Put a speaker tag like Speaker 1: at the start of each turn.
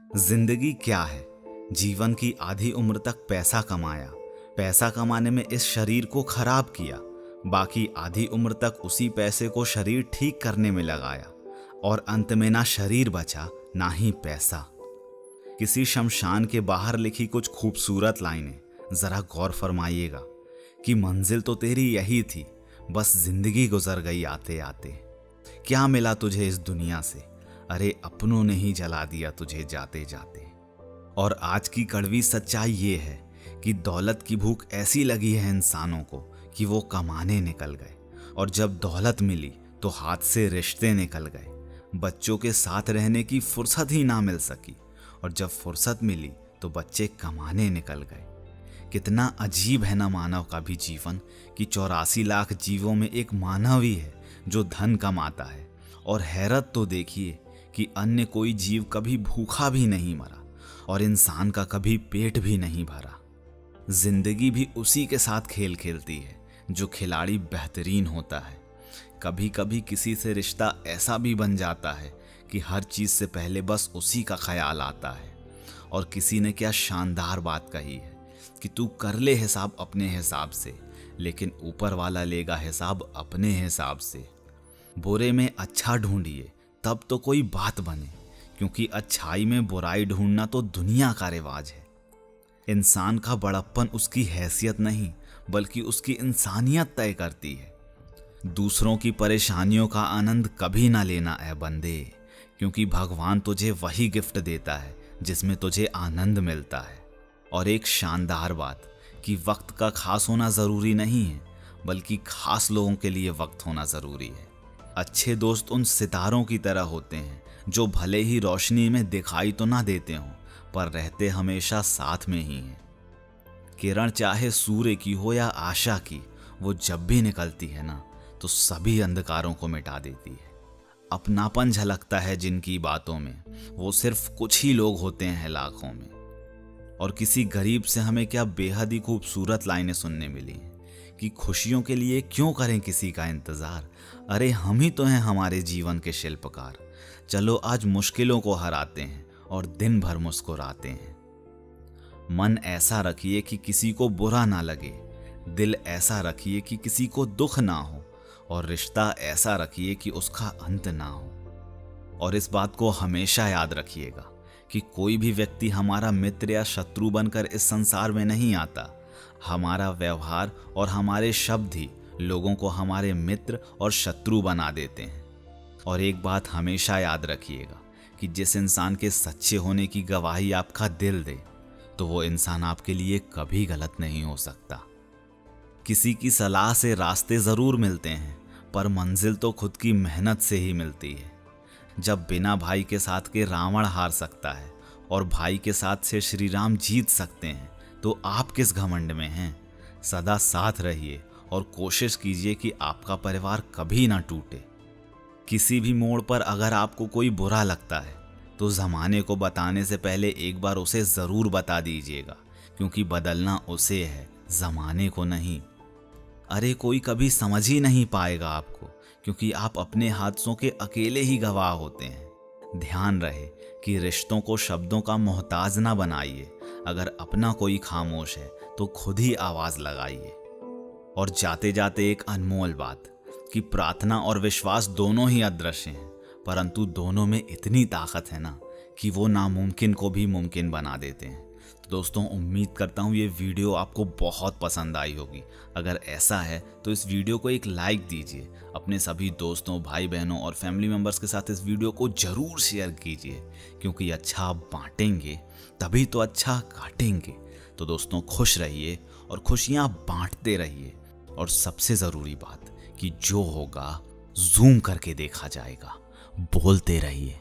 Speaker 1: जिंदगी क्या है? जीवन की आधी उम्र तक पैसा कमाया, पैसा कमाने में इस शरीर को खराब किया, बाकी आधी उम्र तक उसी पैसे को शरीर ठीक करने में लगाया और अंत में ना शरीर बचा ना ही पैसा। किसी शमशान के बाहर लिखी कुछ खूबसूरत लाइनें जरा गौर फरमाइएगा कि मंजिल तो तेरी यही थी, बस जिंदगी गुजर गई आते आते। क्या मिला तुझे इस दुनिया से? अरे अपनों ने ही जला दिया तुझे जाते जाते। और आज की कड़वी सच्चाई ये है कि दौलत की भूख ऐसी लगी है इंसानों को कि वो कमाने निकल गए, और जब दौलत मिली तो हाथ से रिश्ते निकल गए। बच्चों के साथ रहने की फुर्सत ही ना मिल सकी, और जब फुर्सत मिली तो बच्चे कमाने निकल गए। कितना अजीब है ना मानव का भी जीवन कि 84 लाख जीवों में एक मानव ही है जो धन कमाता है। और हैरत तो देखिए कि अन्य कोई जीव कभी भूखा भी नहीं मरा और इंसान का कभी पेट भी नहीं भरा। जिंदगी भी उसी के साथ खेल खेलती है जो खिलाड़ी बेहतरीन होता है। कभी कभी किसी से रिश्ता ऐसा भी बन जाता है कि हर चीज से पहले बस उसी का ख्याल आता है। और किसी ने क्या शानदार बात कही है कि तू कर ले हिसाब अपने हिसाब से, लेकिन ऊपर वाला लेगा हिसाब अपने हिसाब से। बुरे में अच्छा ढूंढिए तब तो कोई बात बने, क्योंकि अच्छाई में बुराई ढूंढना तो दुनिया का रिवाज है। इंसान का बड़प्पन उसकी हैसियत नहीं बल्कि उसकी इंसानियत तय करती है। दूसरों की परेशानियों का आनंद कभी ना लेना है बंदे, क्योंकि भगवान तुझे वही गिफ्ट देता है जिसमें तुझे आनंद मिलता है। और एक शानदार बात कि वक्त का खास होना ज़रूरी नहीं है, बल्कि खास लोगों के लिए वक्त होना ज़रूरी है। अच्छे दोस्त उन सितारों की तरह होते हैं जो भले ही रोशनी में दिखाई तो ना देते हों, पर रहते हमेशा साथ में ही हैं। किरण चाहे सूर्य की हो या आशा की, वो जब भी निकलती है ना तो सभी अंधकारों को मिटा देती है। अपनापन झलकता है जिनकी बातों में, वो सिर्फ कुछ ही लोग होते हैं लाखों में। और किसी गरीब से हमें क्या बेहद ही खूबसूरत लाइनें सुनने मिली हैं कि खुशियों के लिए क्यों करें किसी का इंतजार, अरे हम ही तो हैं हमारे जीवन के शिल्पकार। चलो आज मुश्किलों को हराते हैं और दिन भर मुस्कुराते हैं। मन ऐसा रखिए कि किसी को बुरा ना लगे, दिल ऐसा रखिए कि किसी को दुख ना हो, और रिश्ता ऐसा रखिए कि उसका अंत ना हो। और इस बात को हमेशा याद रखिएगा कि कोई भी व्यक्ति हमारा मित्र या शत्रु बनकर इस संसार में नहीं आता। हमारा व्यवहार और हमारे शब्द ही लोगों को हमारे मित्र और शत्रु बना देते हैं। और एक बात हमेशा याद रखिएगा कि जिस इंसान के सच्चे होने की गवाही आपका दिल दे, तो वो इंसान आपके लिए कभी गलत नहीं हो सकता। किसी की सलाह से रास्ते ज़रूर मिलते हैं, पर मंजिल तो खुद की मेहनत से ही मिलती है। जब बिना भाई के साथ के रावण हार सकता है और भाई के साथ से श्री राम जीत सकते हैं, तो आप किस घमंड में हैं? सदा साथ रहिए और कोशिश कीजिए कि आपका परिवार कभी ना टूटे। किसी भी मोड़ पर अगर आपको कोई बुरा लगता है तो ज़माने को बताने से पहले एक बार उसे ज़रूर बता दीजिएगा, क्योंकि बदलना उसे है, ज़माने को नहीं। अरे कोई कभी समझ ही नहीं पाएगा आपको, क्योंकि आप अपने हादसों के अकेले ही गवाह होते हैं। ध्यान रहे कि रिश्तों को शब्दों का मोहताज ना बनाइए। अगर अपना कोई खामोश है तो खुद ही आवाज़ लगाइए। और जाते जाते एक अनमोल बात कि प्रार्थना और विश्वास दोनों ही अदृश्य हैं, परंतु दोनों में इतनी ताकत है ना कि वो नामुमकिन को भी मुमकिन बना देते हैं। तो दोस्तों, उम्मीद करता हूँ ये वीडियो आपको बहुत पसंद आई होगी। अगर ऐसा है तो इस वीडियो को एक लाइक दीजिए। अपने सभी दोस्तों, भाई बहनों और फैमिली मेम्बर्स के साथ इस वीडियो को ज़रूर शेयर कीजिए, क्योंकि अच्छा आप बांटेंगे तभी तो अच्छा काटेंगे। तो दोस्तों, खुश रहिए और खुशियाँ बांटते रहिए। और सबसे ज़रूरी बात कि जो होगा जूम करके देखा जाएगा। बोलते रहिए।